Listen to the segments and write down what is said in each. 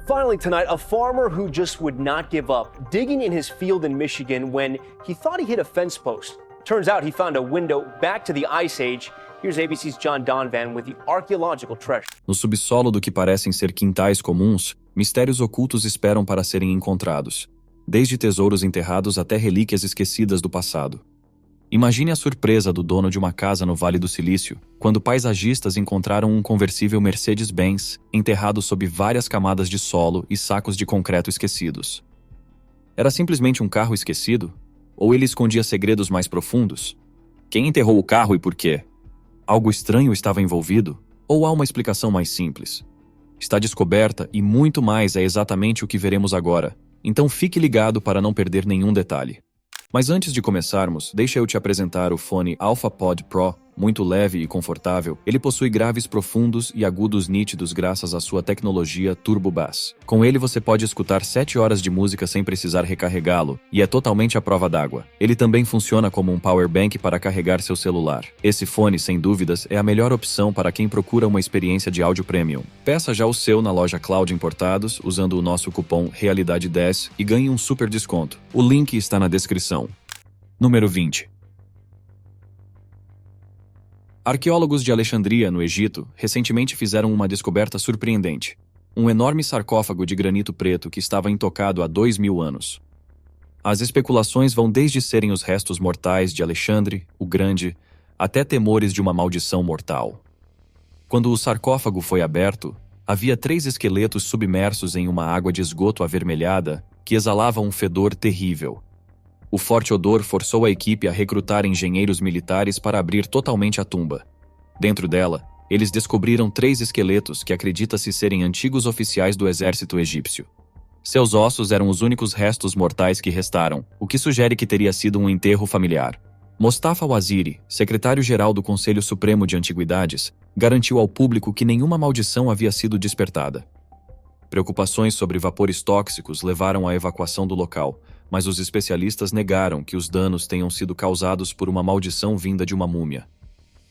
Finally tonight, a farmer who just would not give up, digging in his field in Michigan when he thought he hit a fence post. Turns out he found a window back to the Ice Age. Here's ABC's John Donvan with the archaeological treasure. No subsolo do que parecem ser quintais comuns, mistérios ocultos esperam para serem encontrados, desde tesouros enterrados até relíquias esquecidas do passado. Imagine a surpresa do dono de uma casa no Vale do Silício, quando paisagistas encontraram um conversível Mercedes-Benz enterrado sob várias camadas de solo e sacos de concreto esquecidos. Era simplesmente um carro esquecido? Ou ele escondia segredos mais profundos? Quem enterrou o carro e por quê? Algo estranho estava envolvido? Ou há uma explicação mais simples? Está descoberta e muito mais é exatamente o que veremos agora, então fique ligado para não perder nenhum detalhe. Mas antes de começarmos, deixa eu te apresentar o fone AlphaPod Pro. Muito leve e confortável, ele possui graves profundos e agudos nítidos graças à sua tecnologia Turbo Bass. Com ele você pode escutar 7 horas de música sem precisar recarregá-lo, e é totalmente à prova d'água. Ele também funciona como um power bank para carregar seu celular. Esse fone, sem dúvidas, é a melhor opção para quem procura uma experiência de áudio premium. Peça já o seu na loja Cloud Importados, usando o nosso cupom Realidade10 e ganhe um super desconto. O link está na descrição. Número 20. Arqueólogos de Alexandria, no Egito, recentemente fizeram uma descoberta surpreendente. Um enorme sarcófago de granito preto que estava intocado há 2000 anos. As especulações vão desde serem os restos mortais de Alexandre, o Grande, até temores de uma maldição mortal. Quando o sarcófago foi aberto, havia 3 esqueletos submersos em uma água de esgoto avermelhada que exalava um fedor terrível. O forte odor forçou a equipe a recrutar engenheiros militares para abrir totalmente a tumba. Dentro dela, eles descobriram 3 esqueletos que acredita-se serem antigos oficiais do exército egípcio. Seus ossos eram os únicos restos mortais que restaram, o que sugere que teria sido um enterro familiar. Mostafa Waziri, secretário-geral do Conselho Supremo de Antiguidades, garantiu ao público que nenhuma maldição havia sido despertada. Preocupações sobre vapores tóxicos levaram à evacuação do local, mas os especialistas negaram que os danos tenham sido causados por uma maldição vinda de uma múmia.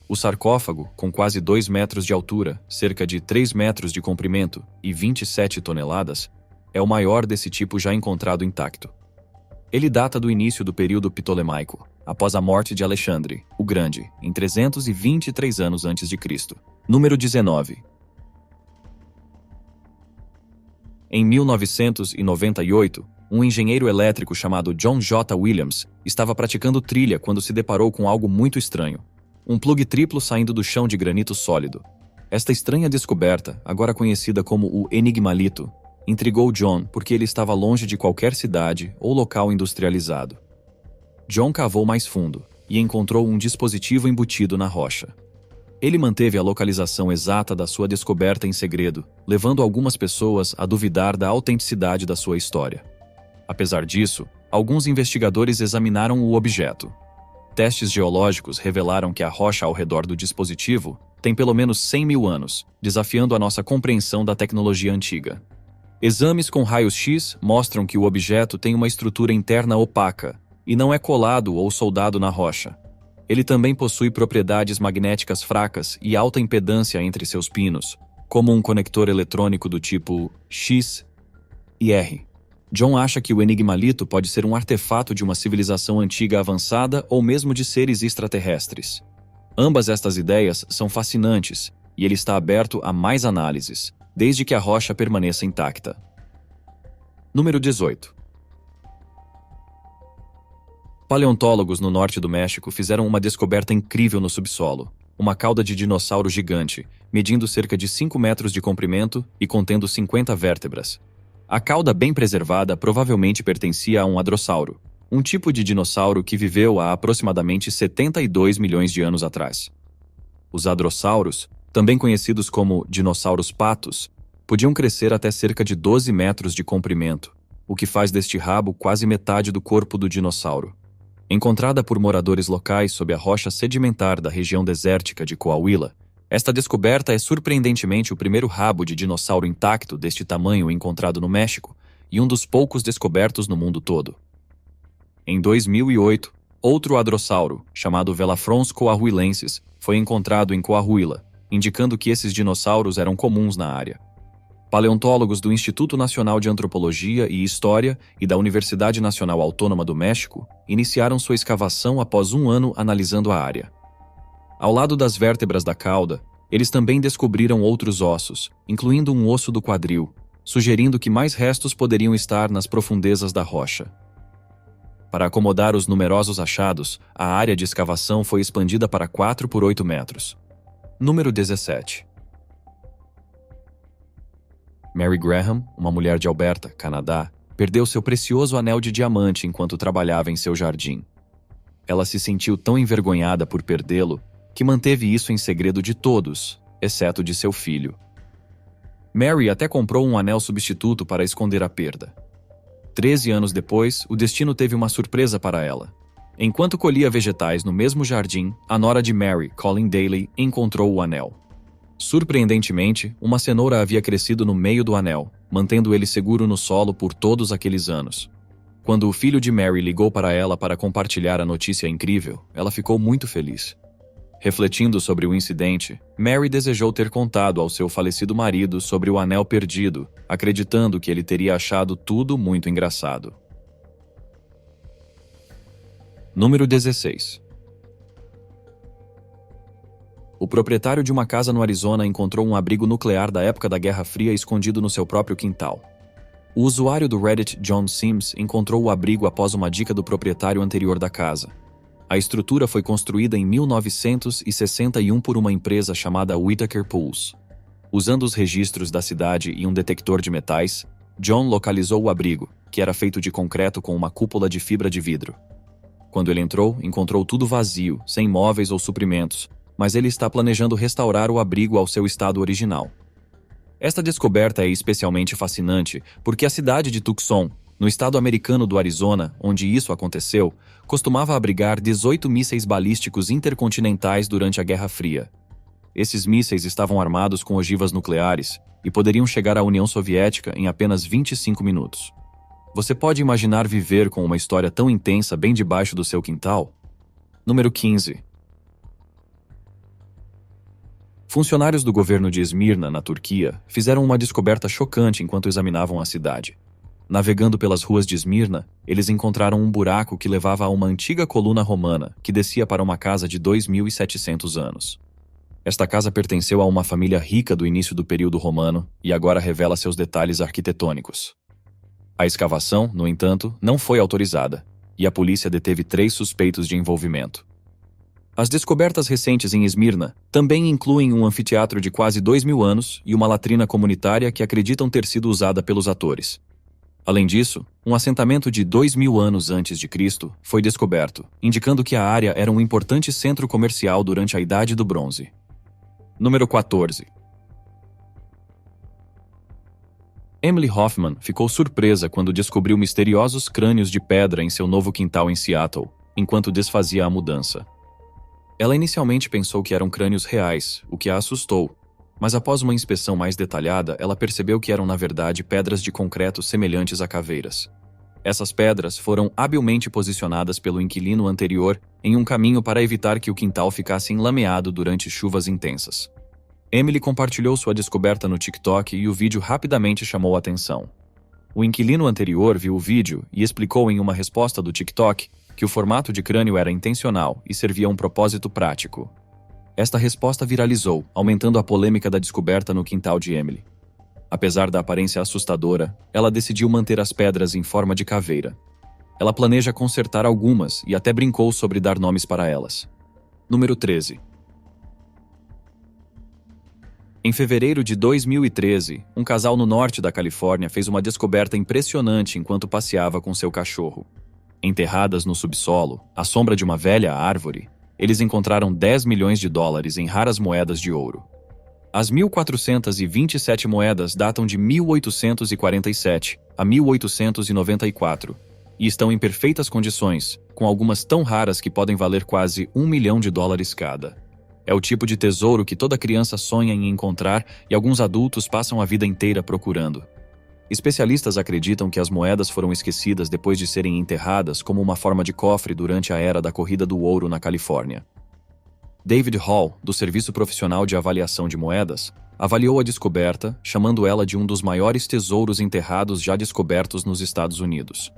O sarcófago, com quase 2 metros de altura, cerca de 3 metros de comprimento e 27 toneladas, é o maior desse tipo já encontrado intacto. Ele data do início do período ptolemaico, após a morte de Alexandre, o Grande, em 323 anos antes de Cristo. Número 19. Em 1998, um engenheiro elétrico chamado John J. Williams estava praticando trilha quando se deparou com algo muito estranho. Um plugue triplo saindo do chão de granito sólido. Esta estranha descoberta, agora conhecida como o Enigmalito, intrigou John porque ele estava longe de qualquer cidade ou local industrializado. John cavou mais fundo e encontrou um dispositivo embutido na rocha. Ele manteve a localização exata da sua descoberta em segredo, levando algumas pessoas a duvidar da autenticidade da sua história. Apesar disso, alguns investigadores examinaram o objeto. Testes geológicos revelaram que a rocha ao redor do dispositivo tem pelo menos 100 mil anos, desafiando a nossa compreensão da tecnologia antiga. Exames com raios-x mostram que o objeto tem uma estrutura interna opaca e não é colado ou soldado na rocha. Ele também possui propriedades magnéticas fracas e alta impedância entre seus pinos, como um conector eletrônico do tipo X e R. John acha que o Enigmalito pode ser um artefato de uma civilização antiga avançada ou mesmo de seres extraterrestres. Ambas estas ideias são fascinantes e ele está aberto a mais análises, desde que a rocha permaneça intacta. Número 18. Paleontólogos no norte do México fizeram uma descoberta incrível no subsolo. Uma cauda de dinossauro gigante, medindo cerca de 5 metros de comprimento e contendo 50 vértebras. A cauda bem preservada provavelmente pertencia a um hadrossauro, um tipo de dinossauro que viveu há aproximadamente 72 milhões de anos atrás. Os hadrossauros, também conhecidos como dinossauros patos, podiam crescer até cerca de 12 metros de comprimento, o que faz deste rabo quase metade do corpo do dinossauro. Encontrada por moradores locais sob a rocha sedimentar da região desértica de Coahuila, esta descoberta é surpreendentemente o primeiro rabo de dinossauro intacto deste tamanho encontrado no México e um dos poucos descobertos no mundo todo. Em 2008, outro hadrossauro, chamado Velafrons coahuilensis, foi encontrado em Coahuila, indicando que esses dinossauros eram comuns na área. Paleontólogos do Instituto Nacional de Antropologia e História e da Universidade Nacional Autônoma do México iniciaram sua escavação após um ano analisando a área. Ao lado das vértebras da cauda, eles também descobriram outros ossos, incluindo um osso do quadril, sugerindo que mais restos poderiam estar nas profundezas da rocha. Para acomodar os numerosos achados, a área de escavação foi expandida para 4 por 8 metros. Número 17. Mary Graham, uma mulher de Alberta, Canadá, perdeu seu precioso anel de diamante enquanto trabalhava em seu jardim. Ela se sentiu tão envergonhada por perdê-lo que manteve isso em segredo de todos, exceto de seu filho. Mary até comprou um anel substituto para esconder a perda. 13 anos depois, o destino teve uma surpresa para ela. Enquanto colhia vegetais no mesmo jardim, a nora de Mary, Colleen Daly, encontrou o anel. Surpreendentemente, uma cenoura havia crescido no meio do anel, mantendo ele seguro no solo por todos aqueles anos. Quando o filho de Mary ligou para ela para compartilhar a notícia incrível, ela ficou muito feliz. Refletindo sobre o incidente, Mary desejou ter contado ao seu falecido marido sobre o anel perdido, acreditando que ele teria achado tudo muito engraçado. Número 16. O proprietário de uma casa no Arizona encontrou um abrigo nuclear da época da Guerra Fria escondido no seu próprio quintal. O usuário do Reddit John Sims encontrou o abrigo após uma dica do proprietário anterior da casa. A estrutura foi construída em 1961 por uma empresa chamada Whitaker Pools. Usando os registros da cidade e um detector de metais, John localizou o abrigo, que era feito de concreto com uma cúpula de fibra de vidro. Quando ele entrou, encontrou tudo vazio, sem móveis ou suprimentos, mas ele está planejando restaurar o abrigo ao seu estado original. Esta descoberta é especialmente fascinante porque a cidade de Tucson, no estado americano do Arizona, onde isso aconteceu, costumava abrigar 18 mísseis balísticos intercontinentais durante a Guerra Fria. Esses mísseis estavam armados com ogivas nucleares e poderiam chegar à União Soviética em apenas 25 minutos. Você pode imaginar viver com uma história tão intensa bem debaixo do seu quintal? Número 15. Funcionários do governo de Esmirna, na Turquia, fizeram uma descoberta chocante enquanto examinavam a cidade. Navegando pelas ruas de Esmirna, eles encontraram um buraco que levava a uma antiga coluna romana que descia para uma casa de 2.700 anos. Esta casa pertenceu a uma família rica do início do período romano e agora revela seus detalhes arquitetônicos. A escavação, no entanto, não foi autorizada, e a polícia deteve 3 suspeitos de envolvimento. As descobertas recentes em Esmirna também incluem um anfiteatro de quase 2.000 anos e uma latrina comunitária que acreditam ter sido usada pelos atores. Além disso, um assentamento de 2.000 anos antes de Cristo foi descoberto, indicando que a área era um importante centro comercial durante a Idade do Bronze. Número 14. Emily Hoffman ficou surpresa quando descobriu misteriosos crânios de pedra em seu novo quintal em Seattle, enquanto desfazia a mudança. Ela inicialmente pensou que eram crânios reais, o que a assustou, mas após uma inspeção mais detalhada, ela percebeu que eram na verdade pedras de concreto semelhantes a caveiras. Essas pedras foram habilmente posicionadas pelo inquilino anterior em um caminho para evitar que o quintal ficasse enlameado durante chuvas intensas. Emily compartilhou sua descoberta no TikTok e o vídeo rapidamente chamou a atenção. O inquilino anterior viu o vídeo e explicou em uma resposta do TikTok que o formato de crânio era intencional e servia a um propósito prático. Esta resposta viralizou, aumentando a polêmica da descoberta no quintal de Emily. Apesar da aparência assustadora, ela decidiu manter as pedras em forma de caveira. Ela planeja consertar algumas e até brincou sobre dar nomes para elas. Número 13. Em fevereiro de 2013, um casal no norte da Califórnia fez uma descoberta impressionante enquanto passeava com seu cachorro. Enterradas no subsolo, à sombra de uma velha árvore, eles encontraram 10 milhões de dólares em raras moedas de ouro. As 1.427 moedas datam de 1847 a 1894 e estão em perfeitas condições, com algumas tão raras que podem valer quase $1 milhão cada. É o tipo de tesouro que toda criança sonha em encontrar e alguns adultos passam a vida inteira procurando. Especialistas acreditam que as moedas foram esquecidas depois de serem enterradas como uma forma de cofre durante a era da corrida do ouro na Califórnia. David Hall, do Serviço Profissional de Avaliação de Moedas, avaliou a descoberta, chamando ela de um dos maiores tesouros enterrados já descobertos nos Estados Unidos.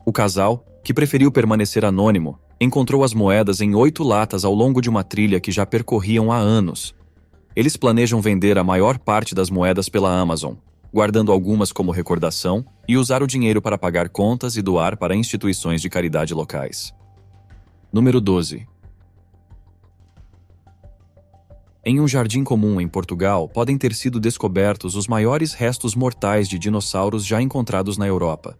O casal, que preferiu permanecer anônimo, encontrou as moedas em 8 latas ao longo de uma trilha que já percorriam há anos. Eles planejam vender a maior parte das moedas pela Amazon, guardando algumas como recordação e usar o dinheiro para pagar contas e doar para instituições de caridade locais. Número 12. Em um jardim comum em Portugal, podem ter sido descobertos os maiores restos mortais de dinossauros já encontrados na Europa.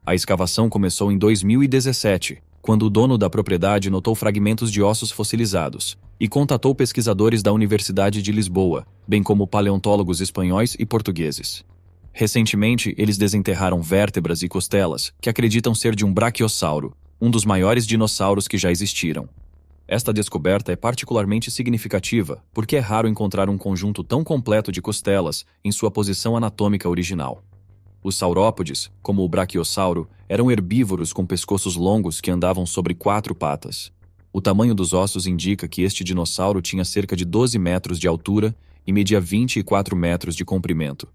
A escavação começou em 2017, quando o dono da propriedade notou fragmentos de ossos fossilizados e contatou pesquisadores da Universidade de Lisboa, bem como paleontólogos espanhóis e portugueses. Recentemente, eles desenterraram vértebras e costelas que acreditam ser de um brachiosauro, um dos maiores dinossauros que já existiram. Esta descoberta é particularmente significativa porque é raro encontrar um conjunto tão completo de costelas em sua posição anatômica original. Os saurópodes, como o brachiosauro, eram herbívoros com pescoços longos que andavam sobre 4 patas. O tamanho dos ossos indica que este dinossauro tinha cerca de 12 metros de altura e media 24 metros de comprimento.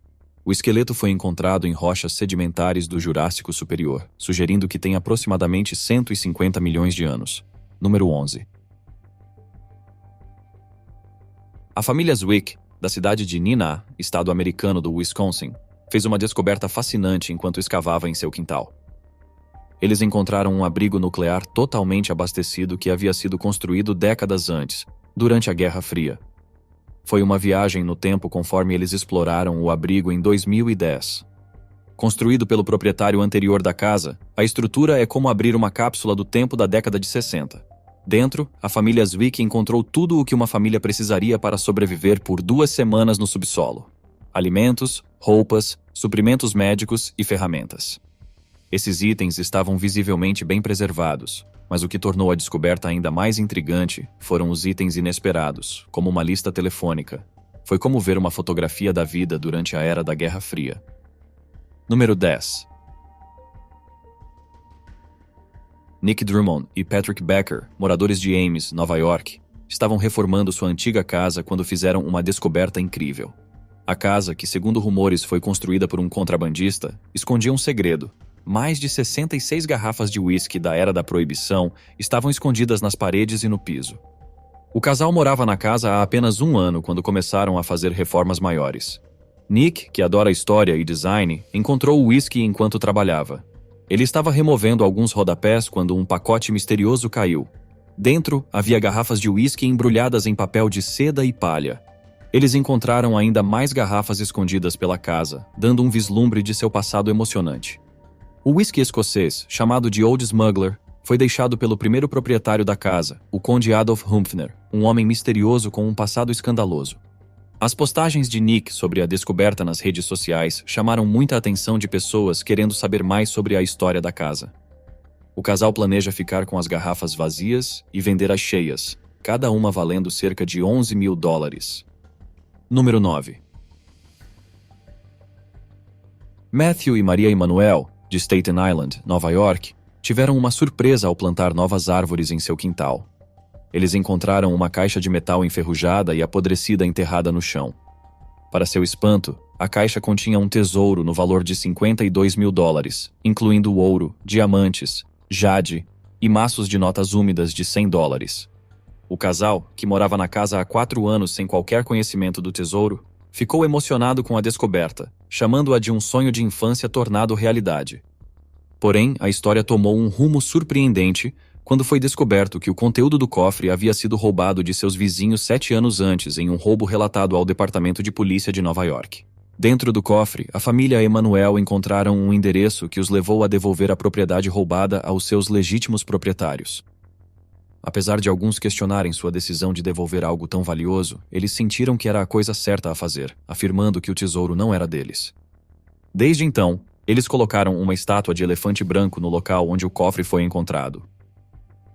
O esqueleto foi encontrado em rochas sedimentares do Jurássico Superior, sugerindo que tem aproximadamente 150 milhões de anos. Número 11. A família Zwick, da cidade de Neenah, estado americano do Wisconsin, fez uma descoberta fascinante enquanto escavava em seu quintal. Eles encontraram um abrigo nuclear totalmente abastecido que havia sido construído décadas antes, durante a Guerra Fria. Foi uma viagem no tempo conforme eles exploraram o abrigo em 2010. Construído pelo proprietário anterior da casa, a estrutura é como abrir uma cápsula do tempo da década de 60. Dentro, a família Zwick encontrou tudo o que uma família precisaria para sobreviver por 2 semanas no subsolo: alimentos, roupas, suprimentos médicos e ferramentas. Esses itens estavam visivelmente bem preservados, mas o que tornou a descoberta ainda mais intrigante foram os itens inesperados, como uma lista telefônica. Foi como ver uma fotografia da vida durante a era da Guerra Fria. Número 10. Nick Drummond e Patrick Becker, moradores de Ames, Nova York, estavam reformando sua antiga casa quando fizeram uma descoberta incrível. A casa, que segundo rumores foi construída por um contrabandista, escondia um segredo. Mais de 66 garrafas de uísque da era da proibição estavam escondidas nas paredes e no piso. O casal morava na casa há apenas 1 ano quando começaram a fazer reformas maiores. Nick, que adora história e design, encontrou o uísque enquanto trabalhava. Ele estava removendo alguns rodapés quando um pacote misterioso caiu. Dentro, havia garrafas de uísque embrulhadas em papel de seda e palha. Eles encontraram ainda mais garrafas escondidas pela casa, dando um vislumbre de seu passado emocionante. O uísque escocês, chamado de Old Smuggler, foi deixado pelo primeiro proprietário da casa, o Conde Adolf Humpfner, um homem misterioso com um passado escandaloso. As postagens de Nick sobre a descoberta nas redes sociais chamaram muita atenção de pessoas querendo saber mais sobre a história da casa. O casal planeja ficar com as garrafas vazias e vender as cheias, cada uma valendo cerca de $11 mil. Número 9. Matthew e Maria Emanuel, de Staten Island, Nova York, tiveram uma surpresa ao plantar novas árvores em seu quintal. Eles encontraram uma caixa de metal enferrujada e apodrecida enterrada no chão. Para seu espanto, a caixa continha um tesouro no valor de $52 mil, incluindo ouro, diamantes, jade e maços de notas úmidas de $100. O casal, que morava na casa há 4 anos sem qualquer conhecimento do tesouro, ficou emocionado com a descoberta, chamando-a de um sonho de infância tornado realidade. Porém, a história tomou um rumo surpreendente quando foi descoberto que o conteúdo do cofre havia sido roubado de seus vizinhos 7 anos antes em um roubo relatado ao Departamento de Polícia de Nova York. Dentro do cofre, a família Emanuel encontraram um endereço que os levou a devolver a propriedade roubada aos seus legítimos proprietários. Apesar de alguns questionarem sua decisão de devolver algo tão valioso, eles sentiram que era a coisa certa a fazer, afirmando que o tesouro não era deles. Desde então, eles colocaram uma estátua de elefante branco no local onde o cofre foi encontrado.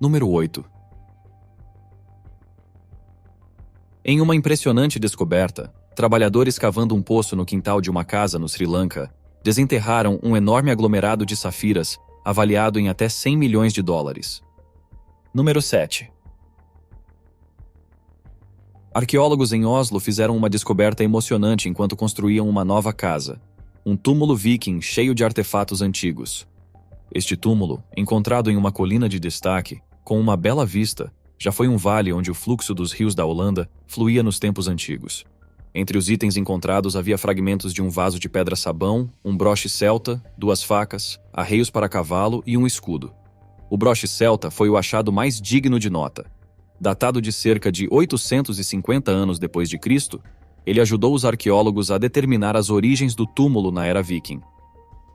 Número 8. Em uma impressionante descoberta, trabalhadores cavando um poço no quintal de uma casa no Sri Lanka desenterraram um enorme aglomerado de safiras avaliado em até $100 milhões. Número 7. Arqueólogos em Oslo fizeram uma descoberta emocionante enquanto construíam uma nova casa. Um túmulo viking cheio de artefatos antigos. Este túmulo, encontrado em uma colina de destaque, com uma bela vista, já foi um vale onde o fluxo dos rios da Holanda fluía nos tempos antigos. Entre os itens encontrados havia fragmentos de um vaso de pedra-sabão, um broche celta, 2 facas, arreios para cavalo e um escudo. O broche celta foi o achado mais digno de nota. Datado de cerca de 850 anos depois de Cristo, ele ajudou os arqueólogos a determinar as origens do túmulo na era viking.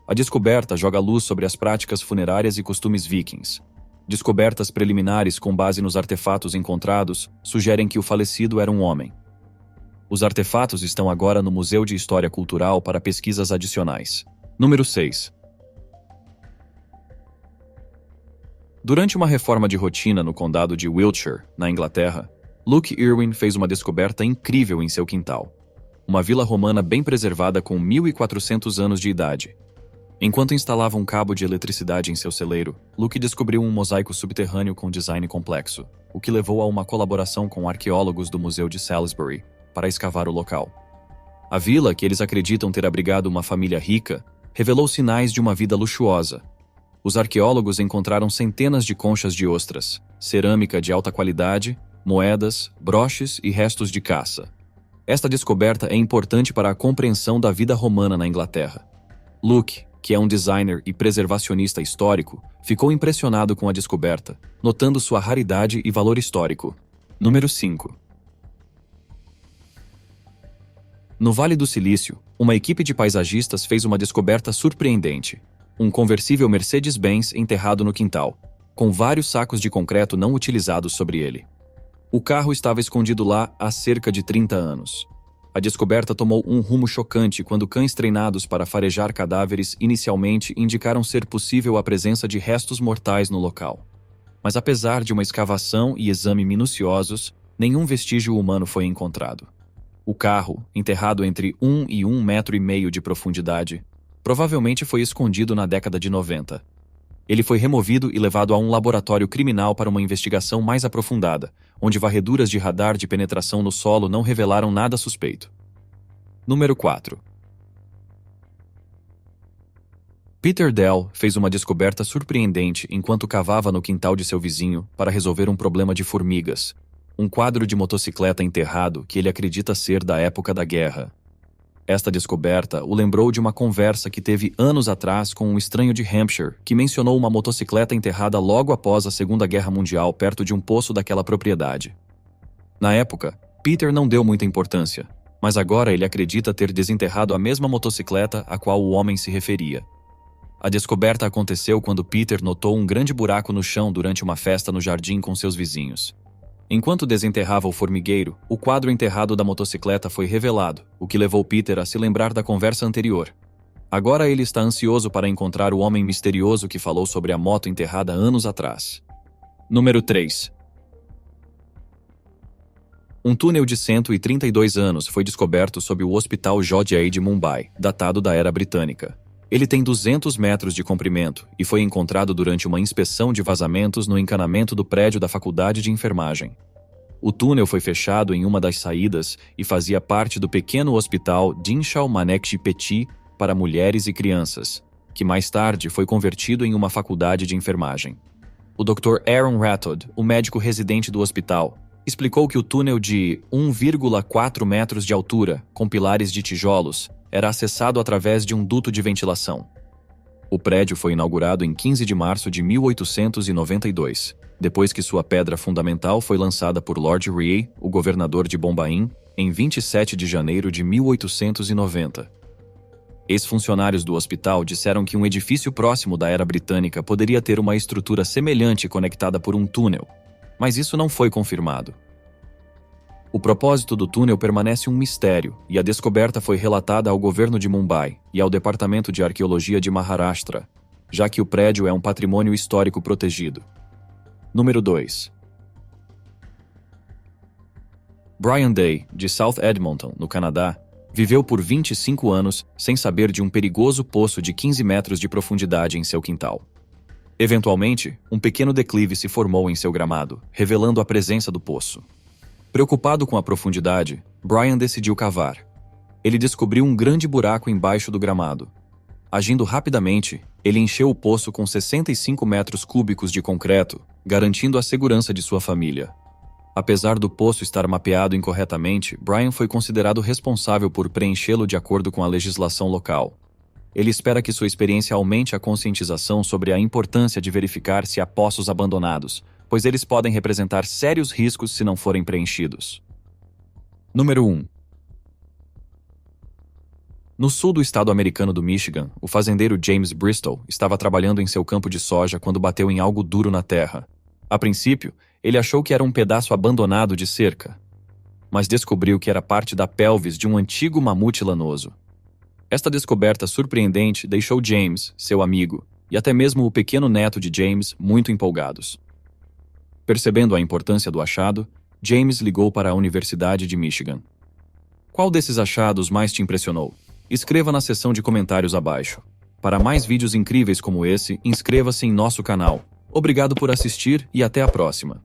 A descoberta joga luz sobre as práticas funerárias e costumes vikings. Descobertas preliminares com base nos artefatos encontrados sugerem que o falecido era um homem. Os artefatos estão agora no Museu de História Cultural para pesquisas adicionais. Número 6. Durante uma reforma de rotina no condado de Wiltshire, na Inglaterra, Luke Irwin fez uma descoberta incrível em seu quintal. Uma vila romana bem preservada com 1.400 anos de idade. Enquanto instalava um cabo de eletricidade em seu celeiro, Luke descobriu um mosaico subterrâneo com design complexo, o que levou a uma colaboração com arqueólogos do Museu de Salisbury para escavar o local. A vila, que eles acreditam ter abrigado uma família rica, revelou sinais de uma vida luxuosa. Os arqueólogos encontraram centenas de conchas de ostras, cerâmica de alta qualidade, moedas, broches e restos de caça. Esta descoberta é importante para a compreensão da vida romana na Inglaterra. Luke, que é um designer e preservacionista histórico, ficou impressionado com a descoberta, notando sua raridade e valor histórico. Número 5. No Vale do Silício, uma equipe de paisagistas fez uma descoberta surpreendente. Um conversível Mercedes-Benz enterrado no quintal, com vários sacos de concreto não utilizados sobre ele. O carro estava escondido lá há cerca de 30 anos. A descoberta tomou um rumo chocante quando cães treinados para farejar cadáveres inicialmente indicaram ser possível a presença de restos mortais no local. Mas apesar de uma escavação e exame minuciosos, nenhum vestígio humano foi encontrado. O carro, enterrado entre 1 e 1,5 metros de profundidade, provavelmente foi escondido na década de 90. Ele foi removido e levado a um laboratório criminal para uma investigação mais aprofundada, onde varreduras de radar de penetração no solo não revelaram nada suspeito. Número 4. Peter Dell fez uma descoberta surpreendente enquanto cavava no quintal de seu vizinho para resolver um problema de formigas. Um quadro de motocicleta enterrado que ele acredita ser da época da guerra. Esta descoberta o lembrou de uma conversa que teve anos atrás com um estranho de Hampshire que mencionou uma motocicleta enterrada logo após a Segunda Guerra Mundial perto de um poço daquela propriedade. Na época, Peter não deu muita importância, mas agora ele acredita ter desenterrado a mesma motocicleta a qual o homem se referia. A descoberta aconteceu quando Peter notou um grande buraco no chão durante uma festa no jardim com seus vizinhos. Enquanto desenterrava o formigueiro, o quadro enterrado da motocicleta foi revelado, o que levou Peter a se lembrar da conversa anterior. Agora ele está ansioso para encontrar o homem misterioso que falou sobre a moto enterrada anos atrás. Número 3. Um túnel de 132 anos foi descoberto sob o Hospital Jodhai de Mumbai, datado da Era Britânica. Ele tem 200 metros de comprimento e foi encontrado durante uma inspeção de vazamentos no encanamento do prédio da Faculdade de Enfermagem. O túnel foi fechado em uma das saídas e fazia parte do pequeno hospital Dinshal Manekji Petit para mulheres e crianças, que mais tarde foi convertido em uma faculdade de enfermagem. O Dr. Aaron Rathod, o médico residente do hospital, explicou que o túnel de 1,4 metros de altura, com pilares de tijolos, era acessado através de um duto de ventilação. O prédio foi inaugurado em 15 de março de 1892, depois que sua pedra fundamental foi lançada por Lord Reay, o governador de Bombaim, em 27 de janeiro de 1890. Ex-funcionários do hospital disseram que um edifício próximo da Era Britânica poderia ter uma estrutura semelhante conectada por um túnel, mas isso não foi confirmado. O propósito do túnel permanece um mistério e a descoberta foi relatada ao governo de Mumbai e ao Departamento de Arqueologia de Maharashtra, já que o prédio é um patrimônio histórico protegido. Número 2. Brian Day, de South Edmonton, no Canadá, viveu por 25 anos sem saber de um perigoso poço de 15 metros de profundidade em seu quintal. Eventualmente, um pequeno declive se formou em seu gramado, revelando a presença do poço. Preocupado com a profundidade, Brian decidiu cavar. Ele descobriu um grande buraco embaixo do gramado. Agindo rapidamente, ele encheu o poço com 65 metros cúbicos de concreto, garantindo a segurança de sua família. Apesar do poço estar mapeado incorretamente, Brian foi considerado responsável por preenchê-lo de acordo com a legislação local. Ele espera que sua experiência aumente a conscientização sobre a importância de verificar se há poços abandonados, pois eles podem representar sérios riscos se não forem preenchidos. Número 1. No sul do estado americano do Michigan, o fazendeiro James Bristol estava trabalhando em seu campo de soja quando bateu em algo duro na terra. A princípio, ele achou que era um pedaço abandonado de cerca, mas descobriu que era parte da pelvis de um antigo mamute lanoso. Esta descoberta surpreendente deixou James, seu amigo, e até mesmo o pequeno neto de James muito empolgados. Percebendo a importância do achado, James ligou para a Universidade de Michigan. Qual desses achados mais te impressionou? Escreva na seção de comentários abaixo. Para mais vídeos incríveis como esse, inscreva-se em nosso canal. Obrigado por assistir e até a próxima.